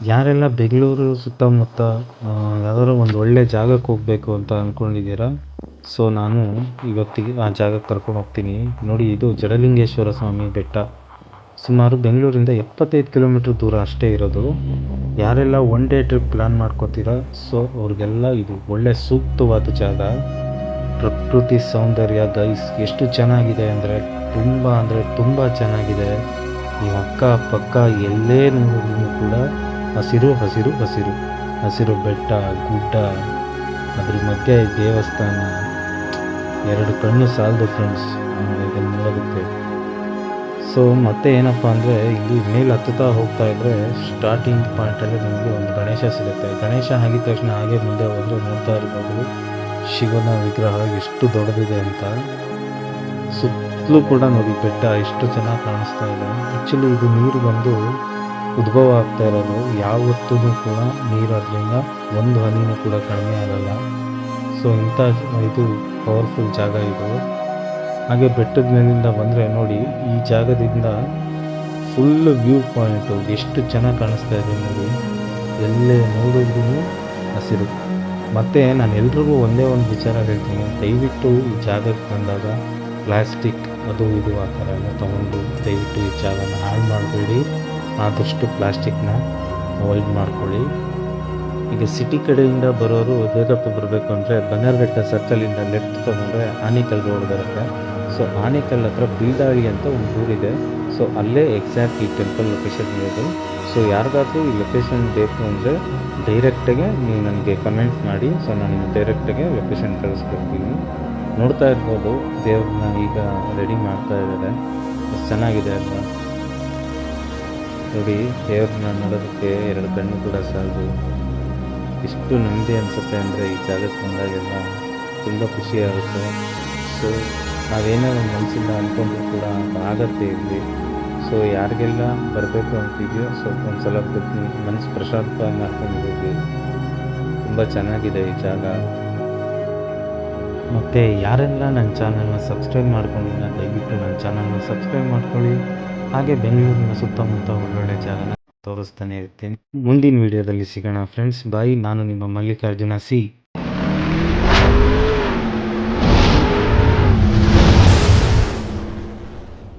ಯಾರೆಲ್ಲ ಬೆಂಗಳೂರು ಸುತ್ತಮುತ್ತ ಯಾವ್ದಾದ್ರು ಒಂದು ಒಳ್ಳೆ ಜಾಗಕ್ಕೆ ಹೋಗಬೇಕು ಅಂತ ಅಂದ್ಕೊಂಡಿದ್ದೀರಾ, ಸೊ ನಾನು ಇವತ್ತಿಗೆ ಆ ಜಾಗಕ್ಕೆ ಕರ್ಕೊಂಡು ಹೋಗ್ತೀನಿ. ನೋಡಿ, ಇದು ಜಡಲಿಂಗೇಶ್ವರ ಸ್ವಾಮಿ ಬೆಟ್ಟ. ಸುಮಾರು ಬೆಂಗಳೂರಿಂದ 75 ಕಿಲೋಮೀಟ್ರ್ ದೂರ ಅಷ್ಟೇ ಇರೋದು. ಯಾರೆಲ್ಲ ಒನ್ ಡೇ ಟ್ರಿಪ್ ಪ್ಲ್ಯಾನ್ ಮಾಡ್ಕೋತೀರಾ, ಸೊ ಅವ್ರಿಗೆಲ್ಲ ಇದು ಒಳ್ಳೆ ಸೂಕ್ತವಾದ ಜಾಗ. ಪ್ರಕೃತಿ ಸೌಂದರ್ಯ ಗೈಸ್ ಎಷ್ಟು ಚೆನ್ನಾಗಿದೆ ಅಂದರೆ ತುಂಬ ಚೆನ್ನಾಗಿದೆ. ನೀವು ಅಕ್ಕಪಕ್ಕ ಎಲ್ಲೇ ನೋಡಿದ್ರು ಕೂಡ ಹಸಿರು ಹಸಿರು ಹಸಿರು ಹಸಿರು ಬೆಟ್ಟ ಗುಡ್ಡ, ಅದ್ರ ಮಧ್ಯೆ ದೇವಸ್ಥಾನ. ಎರಡು ಕಣ್ಣು ಸಾಲದು ಫ್ರೆಂಡ್ಸ್ ಇದನ್ನು ನೋಡೋದಕ್ಕೆ. ಸೊ ಮತ್ತೆ ಏನಪ್ಪ ಅಂದರೆ, ಇಲ್ಲಿ ಮೇಲೆ ಹತ್ತುತ್ತಾ ಹೋಗ್ತಾ ಇದ್ದರೆ ಸ್ಟಾರ್ಟಿಂಗ್ ಪಾಯಿಂಟಲ್ಲಿ ನಮಗೆ ಒಂದು ಗಣೇಶ ಸಿಗುತ್ತೆ. ಗಣೇಶ ಆಗಿದ ತಕ್ಷಣ ಹಾಗೆ ಮುಂದೆ ಹೋದರೆ ನೋಡ್ತಾ ಇರ್ಬೋದು ಶಿವನ ವಿಗ್ರಹ ಎಷ್ಟು ದೊಡ್ಡದಿದೆ ಅಂತ. ಸುತ್ತಲೂ ಕೂಡ ನೋಡಿ ಬೆಟ್ಟ ಎಷ್ಟು ಚೆನ್ನಾಗಿ ಕಾಣಿಸ್ತಾ ಇದೆ. ಆ್ಯಕ್ಚುಲಿ ಇದು ನೀರು ಬಂದು ಉದ್ಭವ ಆಗ್ತಾ ಇರೋದು, ಯಾವತ್ತೂ ಕೂಡ ನೀರು ಅದರಿಂದ ಒಂದು ಹನಿನೂ ಕೂಡ ಕಡಿಮೆ ಆಗಲ್ಲ. ಸೊ ಇಂಥ ಇದು ಪವರ್ಫುಲ್ ಜಾಗ ಇದು. ಹಾಗೆ ಬೆಟ್ಟದ ಮೇಲಿಂದ ಬಂದರೆ ನೋಡಿ, ಈ ಜಾಗದಿಂದ ಫುಲ್ ವ್ಯೂ ಪಾಯಿಂಟು ಎಷ್ಟು ಚೆನ್ನಾಗಿ ಕಾಣಿಸ್ತಾ ಇದೆ ನೋಡಿ. ಎಲ್ಲೇ ನೋಡಿದ್ರೂ ಹಸಿರು. ಮತ್ತು ನಾನು ಎಲ್ರಿಗೂ ಒಂದೇ ಒಂದು ವಿಚಾರ ಹೇಳ್ತೀನಿ, ದಯವಿಟ್ಟು ಈ ಜಾಗಕ್ಕೆ ಬಂದಾಗ ಪ್ಲಾಸ್ಟಿಕ್ ಅದು ಇದು ಆ ಥರ ಎಲ್ಲ ತೊಗೊಂಡು ದಯವಿಟ್ಟು ಈ ಜಾಗನ ಹಾಳು ಮಾಡಬೇಡಿ. ಆದಷ್ಟು ಪ್ಲಾಸ್ಟಿಕ್ನ ಅವಾಯ್ಡ್ ಮಾಡ್ಕೊಳ್ಳಿ. ಈಗ ಸಿಟಿ ಕಡೆಯಿಂದ ಬರೋರು ಬೇಗಪ್ಪ ಬರಬೇಕು ಅಂದರೆ ಬನ್ನೇರುಘಟ್ಟ ಸರ್ಕಲಿಂದ ಲೆಫ್ಟ್ ತೊಗೊಂಡ್ರೆ ಆನೇಕಲ್ ರೋಡ್ ಬರುತ್ತೆ. ಸೊ ಆನೇಕಲ್ ಹತ್ರ ಬೀದಾಳಿ ಅಂತ ಒಂದು ಊರಿದೆ. ಸೊ ಅಲ್ಲೇ ಎಕ್ಸಾಕ್ಟ್ ಈ ಟೆಂಪಲ್ ಲೊಕೇಶನ್ ಇರೋದು. ಸೊ ಯಾರಿಗಾದ್ರೂ ಈ ಲೊಕೇಶನ್ ಬೇಕು ಅಂದರೆ ಡೈರೆಕ್ಟಾಗೆ ನೀವು ನನಗೆ ಕಮೆಂಟ್ ಮಾಡಿ. ಸೊ ನಾನು ನಿಮಗೆ ಡೈರೆಕ್ಟಾಗೆ ಲೊಕೇಶನ್ ಕಳಿಸ್ಕೊಡ್ತೀನಿ. ನೋಡ್ತಾ ಇರ್ಬೋದು ದೇವ್ರನ್ನ ಈಗ ರೆಡಿ ಮಾಡ್ತಾ ಇದ್ದಾರೆ. ಎಷ್ಟು ಚೆನ್ನಾಗಿದೆ ಅಲ್ವಾ ನೋಡಿ. ದೇವ್ರನ್ನ ನೋಡೋದಕ್ಕೆ ಎರಡು ಕಣ್ಣು ಕೂಡ ಸಾಲದು. ಎಷ್ಟು ನೆಮ್ಮದಿ ಅನಿಸುತ್ತೆ ಅಂದರೆ ಈ ಜಾಗಕ್ಕೆ ಬಂದಾಗೆಲ್ಲ ತುಂಬ ಖುಷಿಯಾಗುತ್ತೆ. ಸೊ ನಾವೇನೋ ಒಂದು ಮನಸ್ಸಿಂದ ಅಂದ್ಕೊಂಡ್ರು ಕೂಡ ಆಗತ್ತೆ ಇಲ್ಲಿ. ಸೊ ಯಾರಿಗೆಲ್ಲ ಬರಬೇಕು ಅಂತಿದೆಯೋ ಸ್ವಲ್ಪ ಒಂದು ಸಲ ಮನಸ್ಸು ಪ್ರಶಾಂತ ಮಾಡ್ಕೊಂಡು ಹೋಗಿ. ತುಂಬ ಚೆನ್ನಾಗಿದೆ ಈ ಜಾಗ. ಮತ್ತು ಯಾರೆಲ್ಲ ನನ್ನ ಚಾನಲ್ನ ಸಬ್ಸ್ಕ್ರೈಬ್ ಮಾಡ್ಕೊಂಡಿಲ್ಲ ದಯವಿಟ್ಟು ನನ್ನ ಚಾನಲ್ನ ಸಬ್ಸ್ಕ್ರೈಬ್ ಮಾಡ್ಕೊಳ್ಳಿ. ಹಾಗೆ ಬೆಂಗಳೂರಿನ ಸುತ್ತಮುತ್ತ ಒಳ್ಳೊಳ್ಳೆ ಜಾಗನ ತೋರಿಸ್ತಾನೆ ಇರ್ತೀನಿ. ಮುಂದಿನ ವಿಡಿಯೋದಲ್ಲಿ ಸಿಗೋಣ ಫ್ರೆಂಡ್ಸ್. ಬಾಯ್. ನಾನು ನಿಮ್ಮ ಮಲ್ಲಿಕಾರ್ಜುನ ಸಿ.